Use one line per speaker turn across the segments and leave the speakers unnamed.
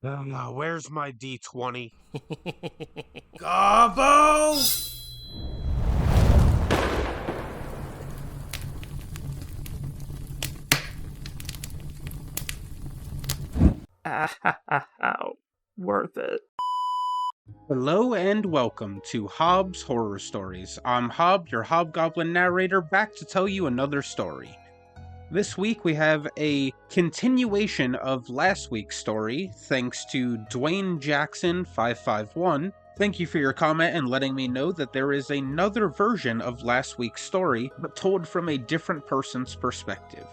Where's my D20? Gobbo!
Worth it.
Hello and welcome to Hobbs Horror Stories. I'm Hob, your hobgoblin narrator, back to tell you another story. This week we have a continuation of last week's story, thanks to Dwayne Jackson 551. Thank you for your comment and letting me know that there is another version of last week's story, but told from a different person's perspective.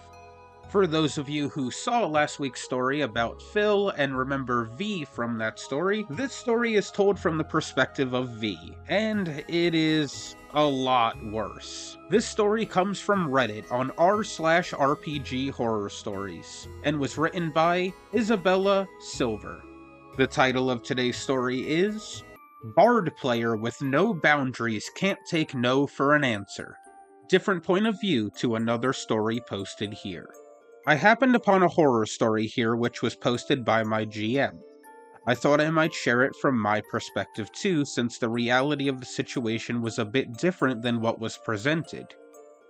For those of you who saw last week's story about Phil and remember V from that story, this story is told from the perspective of V, and it is a lot worse. This story comes from Reddit on r/rpghorrorstories, and was written by Isabella Silver. The title of today's story is Bard Player with No Boundaries Can't Take No for an Answer. Different point of view to another story posted here. I happened upon a horror story here which was posted by my GM. I thought I might share it from my perspective too, since the reality of the situation was a bit different than what was presented,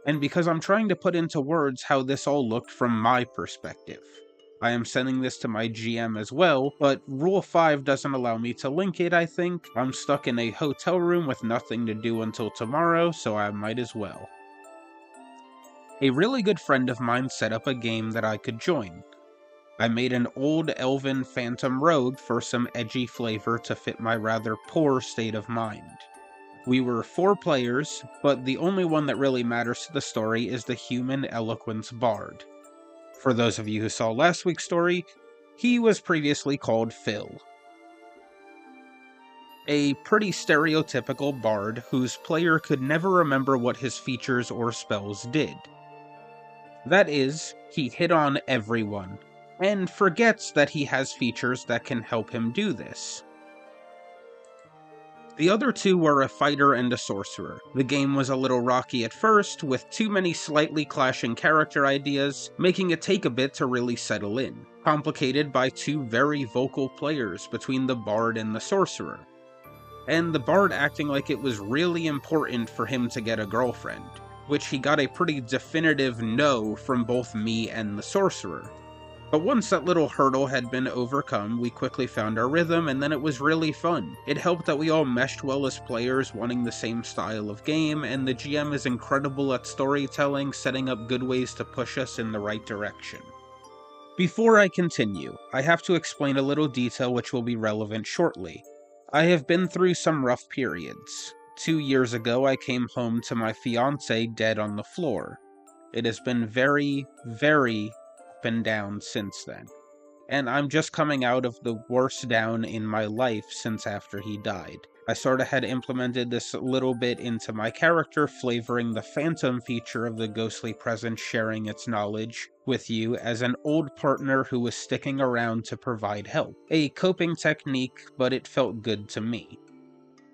and because I'm trying to put into words how this all looked from my perspective. I am sending this to my GM as well, but Rule 5 doesn't allow me to link it, I think. I'm stuck in a hotel room with nothing to do until tomorrow, so I might as well. A really good friend of mine set up a game that I could join. I made an old elven phantom rogue for some edgy flavor to fit my rather poor state of mind. We were 4 players, but the only one that really matters to the story is the human eloquence bard. For those of you who saw last week's story, he was previously called Phil. A pretty stereotypical bard whose player could never remember what his features or spells did. That is, he hit on everyone, and forgets that he has features that can help him do this. The other 2 were a fighter and a sorcerer. The game was a little rocky at first, with too many slightly clashing character ideas, making it take a bit to really settle in, complicated by 2 very vocal players between the bard and the sorcerer, and the bard acting like it was really important for him to get a girlfriend, which he got a pretty definitive no from both me and the sorcerer. But once that little hurdle had been overcome, we quickly found our rhythm, and then it was really fun. It helped that we all meshed well as players, wanting the same style of game, and the GM is incredible at storytelling, setting up good ways to push us in the right direction. Before I continue, I have to explain a little detail which will be relevant shortly. I have been through some rough periods. 2 years ago, I came home to my fiancé dead on the floor. It has been very, very up and down since then. And I'm just coming out of the worst down in my life since after he died. I sorta had implemented this a little bit into my character, flavoring the phantom feature of the ghostly presence sharing its knowledge with you as an old partner who was sticking around to provide help. A coping technique, but it felt good to me.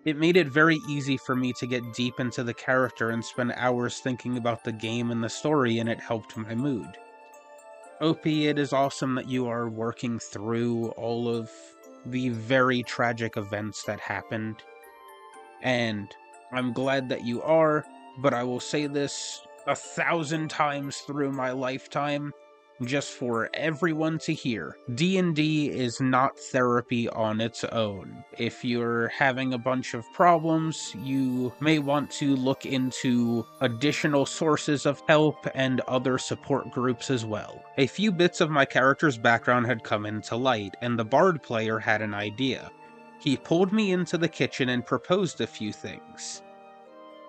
It made it very easy for me to get deep into the character and spend hours thinking about the game and the story, and it helped my mood. OP, it is awesome that you are working through all of the very tragic events that happened, and I'm glad that you are, but I will say this 1,000 times through my lifetime, just for everyone to hear. D&D is not therapy on its own. If you're having a bunch of problems, you may want to look into additional sources of help and other support groups as well. A few bits of my character's background had come into light, and the bard player had an idea. He pulled me into the kitchen and proposed a few things.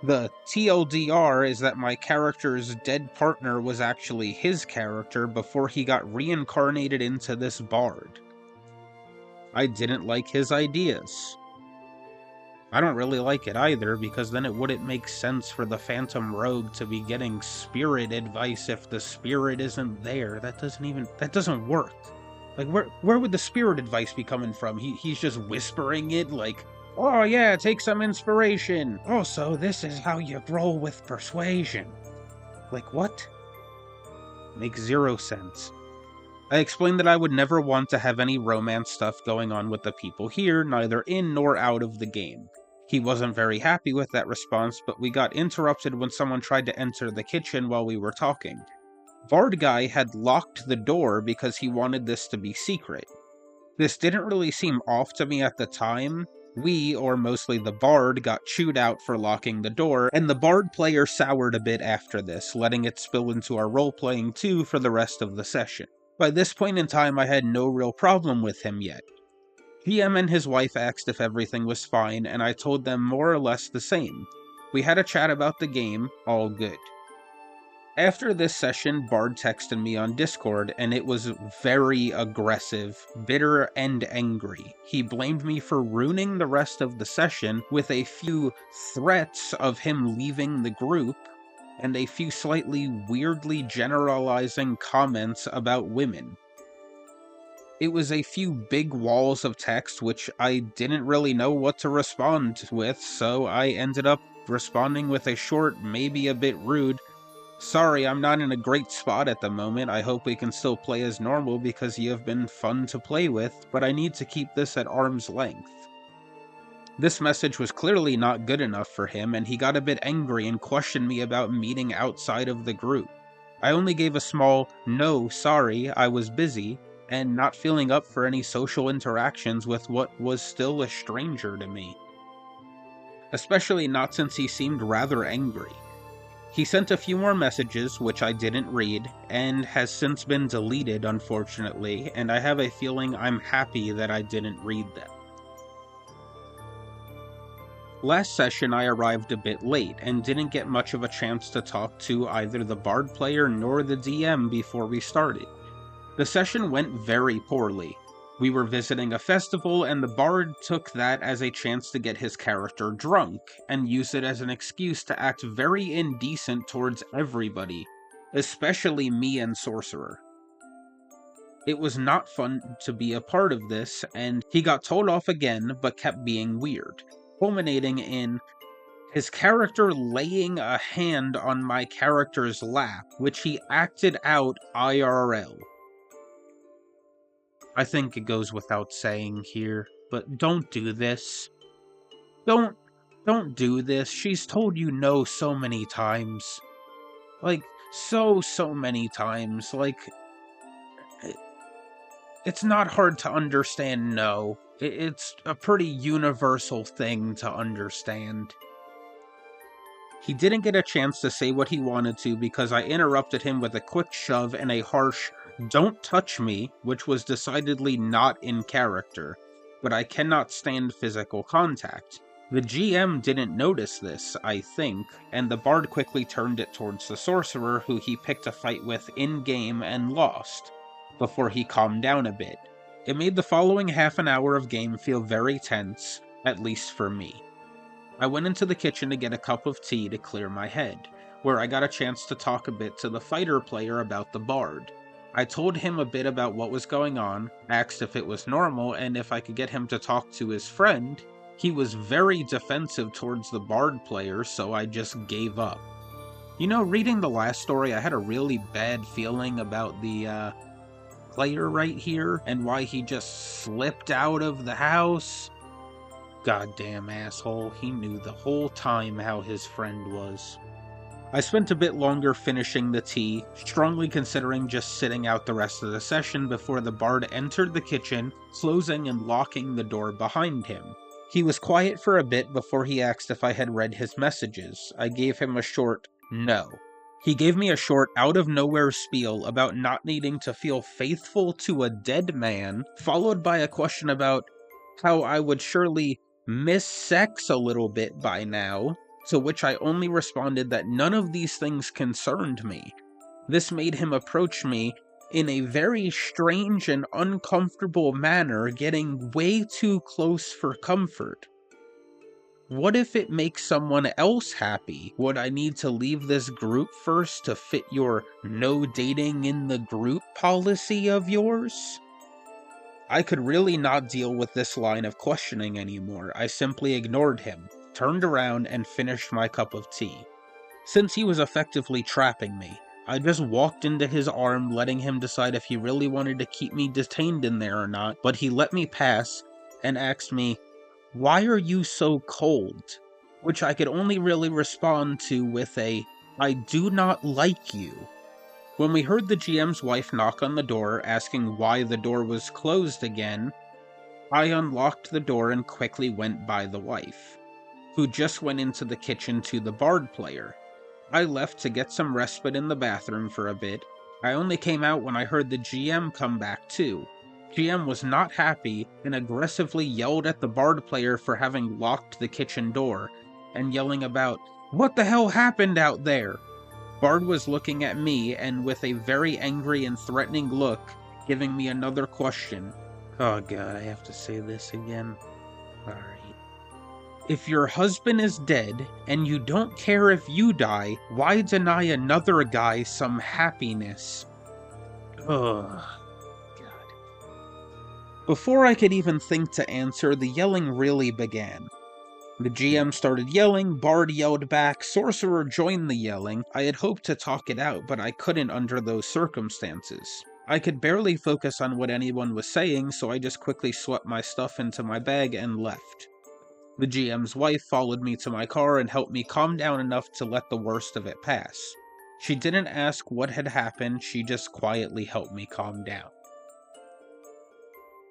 The TLDR is that my character's dead partner was actually his character before he got reincarnated into this bard. I didn't like his ideas. I don't really like it either, because then it wouldn't make sense for the Phantom Rogue to be getting spirit advice if the spirit isn't there. That doesn't work. Like, where would the spirit advice be coming from? He's just whispering it like, oh yeah, take some inspiration. Also, this is how you roll with persuasion. Like, what? Makes 0 sense. I explained that I would never want to have any romance stuff going on with the people here, neither in nor out of the game. He wasn't very happy with that response, but we got interrupted when someone tried to enter the kitchen while we were talking. Bard Guy had locked the door because he wanted this to be secret. This didn't really seem off to me at the time. We, or mostly the Bard, got chewed out for locking the door, and the Bard player soured a bit after this, letting it spill into our role-playing too for the rest of the session. By this point in time, I had no real problem with him yet. GM and his wife asked if everything was fine, and I told them more or less the same. We had a chat about the game, all good. After this session, Bard texted me on Discord, and it was very aggressive, bitter, and angry. He blamed me for ruining the rest of the session with a few threats of him leaving the group, and a few slightly weirdly generalizing comments about women. It was a few big walls of text which I didn't really know what to respond with, so I ended up responding with a short, maybe a bit rude, "Sorry, I'm not in a great spot at the moment. I hope we can still play as normal because you have been fun to play with, but I need to keep this at arm's length." This message was clearly not good enough for him, and he got a bit angry and questioned me about meeting outside of the group. I only gave a small, "No, sorry, I was busy," and not feeling up for any social interactions with what was still a stranger to me. Especially not since he seemed rather angry. He sent a few more messages, which I didn't read, and has since been deleted, unfortunately, and I have a feeling I'm happy that I didn't read them. Last session I arrived a bit late, and didn't get much of a chance to talk to either the Bard player nor the DM before we started. The session went very poorly. We were visiting a festival, and the Bard took that as a chance to get his character drunk, and use it as an excuse to act very indecent towards everybody, especially me and Sorcerer. It was not fun to be a part of this, and he got told off again, but kept being weird, culminating in his character laying a hand on my character's lap, which he acted out IRL. I think it goes without saying here, but don't do this. Don't do this. She's told you no so many times. Like, so many times. Like, it's not hard to understand no. It's a pretty universal thing to understand. He didn't get a chance to say what he wanted to because I interrupted him with a quick shove and a harsh "Don't touch me," which was decidedly not in character, but I cannot stand physical contact. The GM didn't notice this, I think, and the Bard quickly turned it towards the Sorcerer, who he picked a fight with in-game and lost, before he calmed down a bit. It made the following half an hour of game feel very tense, at least for me. I went into the kitchen to get a cup of tea to clear my head, where I got a chance to talk a bit to the fighter player about the Bard. I told him a bit about what was going on, asked if it was normal, and if I could get him to talk to his friend. He was very defensive towards the Bard player, so I just gave up. You know, reading the last story, I had a really bad feeling about the player right here, and why he just slipped out of the house. Goddamn asshole, he knew the whole time how his friend was. I spent a bit longer finishing the tea, strongly considering just sitting out the rest of the session before the Bard entered the kitchen, closing and locking the door behind him. He was quiet for a bit before he asked if I had read his messages. I gave him a short no. He gave me a short, out-of-nowhere spiel about not needing to feel faithful to a dead man, followed by a question about how I would surely miss sex a little bit by now, to which I only responded that none of these things concerned me. This made him approach me in a very strange and uncomfortable manner, getting way too close for comfort. What if it makes someone else happy? Would I need to leave this group first to fit your no dating in the group policy of yours? I could really not deal with this line of questioning anymore. I simply ignored him, turned around, and finished my cup of tea. Since he was effectively trapping me, I just walked into his arm, letting him decide if he really wanted to keep me detained in there or not, but he let me pass and asked me, "Why are you so cold?" Which I could only really respond to with a, "I do not like you." When we heard the GM's wife knock on the door, asking why the door was closed again, I unlocked the door and quickly went by the wife, who just went into the kitchen to the bard player. I left to get some respite in the bathroom for a bit. I only came out when I heard the GM come back too. GM was not happy and aggressively yelled at the bard player for having locked the kitchen door, and yelling about, "What the hell happened out there?" Bard was looking at me and with a very angry and threatening look, giving me another question. Oh god, I have to say this again. Alright. If your husband is dead, and you don't care if you die, why deny another guy some happiness? Ugh. God. Before I could even think to answer, the yelling really began. The GM started yelling, Bard yelled back, Sorcerer joined the yelling. I had hoped to talk it out, but I couldn't under those circumstances. I could barely focus on what anyone was saying, so I just quickly swept my stuff into my bag and left. The GM's wife followed me to my car and helped me calm down enough to let the worst of it pass. She didn't ask what had happened, she just quietly helped me calm down.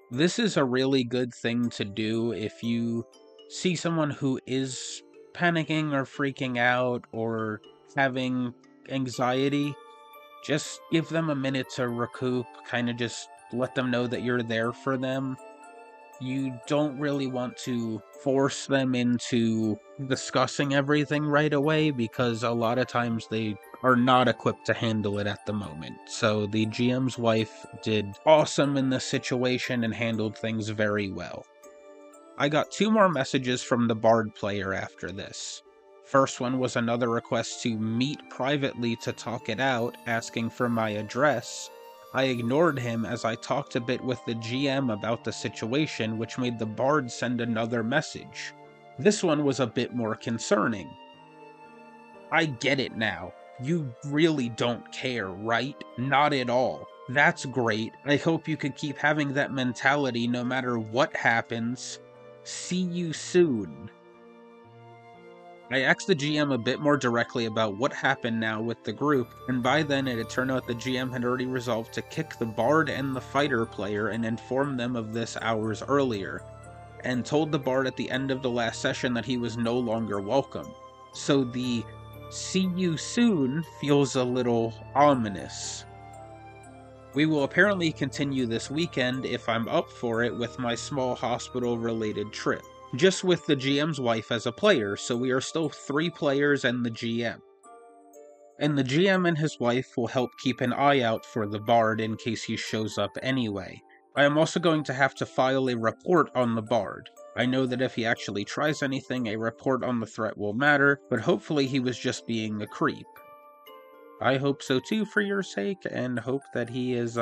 This is a really good thing to do if you see someone who is panicking or freaking out or having anxiety. Just give them a minute to recoup, kind of just let them know that you're there for them. You don't really want to force them into discussing everything right away because a lot of times they are not equipped to handle it at the moment. So the GM's wife did awesome in this situation and handled things very well. I got 2 more messages from the bard player after this. First one was another request to meet privately to talk it out, asking for my address. I ignored him as I talked a bit with the GM about the situation, which made the bard send another message. This one was a bit more concerning. I get it now. You really don't care, right? Not at all. That's great. I hope you can keep having that mentality no matter what happens. See you soon. I asked the GM a bit more directly about what happened now with the group, and by then it had turned out the GM had already resolved to kick the bard and the fighter player and inform them of this hours earlier, and told the bard at the end of the last session that he was no longer welcome. So the "see you soon" feels a little ominous. We will apparently continue this weekend if I'm up for it with my small hospital-related trip. Just with the GM's wife as a player, so we are still 3 players and the GM. And the GM and his wife will help keep an eye out for the bard in case he shows up anyway. I am also going to have to file a report on the bard. I know that if he actually tries anything, a report on the threat will matter, but hopefully he was just being a creep. I hope so too for your sake, and hope that he is,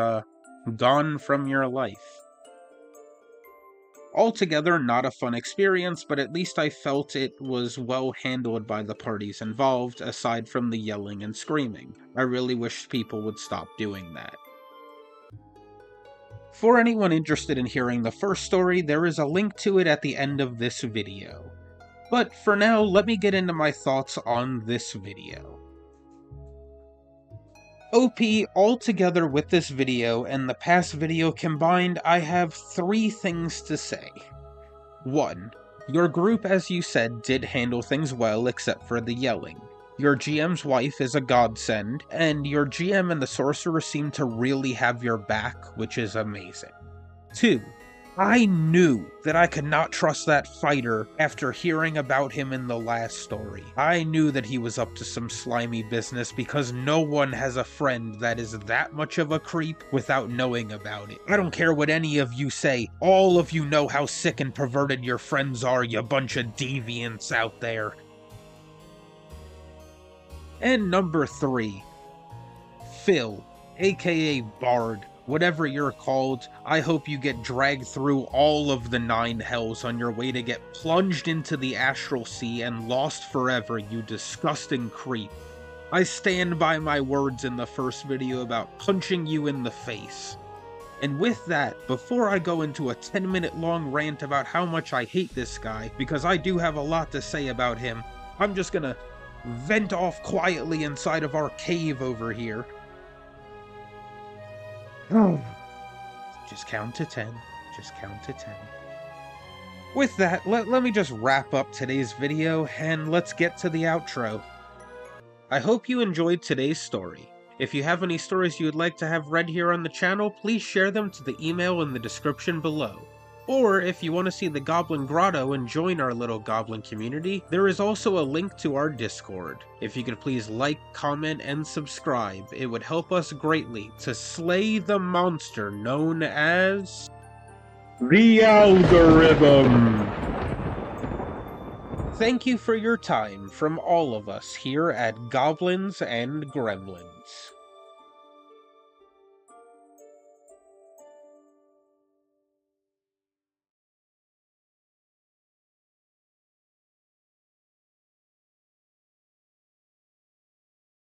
gone from your life. Altogether, not a fun experience, but at least I felt it was well handled by the parties involved, aside from the yelling and screaming. I really wish people would stop doing that. For anyone interested in hearing the first story, there is a link to it at the end of this video. But for now, let me get into my thoughts on this video. OP, altogether with this video and the past video combined, I have 3 things to say. 1. Your group, as you said, did handle things well except for the yelling. Your GM's wife is a godsend, and your GM and the sorcerer seem to really have your back, which is amazing. 2. I knew that I could not trust that fighter after hearing about him in the last story. I knew that he was up to some slimy business because no one has a friend that is that much of a creep without knowing about it. I don't care what any of you say, all of you know how sick and perverted your friends are, you bunch of deviants out there. And number 3, Phil, aka Bard. Whatever you're called, I hope you get dragged through all of the 9 hells on your way to get plunged into the astral sea and lost forever, you disgusting creep. I stand by my words in the first video about punching you in the face. And with that, before I go into a 10-minute long rant about how much I hate this guy, because I do have a lot to say about him, I'm just gonna vent off quietly inside of our cave over here. Just count to 10. Just count to 10. With that, let me just wrap up today's video, and let's get to the outro. I hope you enjoyed today's story. If you have any stories you would like to have read here on the channel, please share them to the email in the description below. Or, if you want to see the Goblin Grotto and join our little goblin community, there is also a link to our Discord. If you could please like, comment, and subscribe, it would help us greatly to slay the monster known as... the algorithm! Thank you for your time from all of us here at Goblins and Gremlins.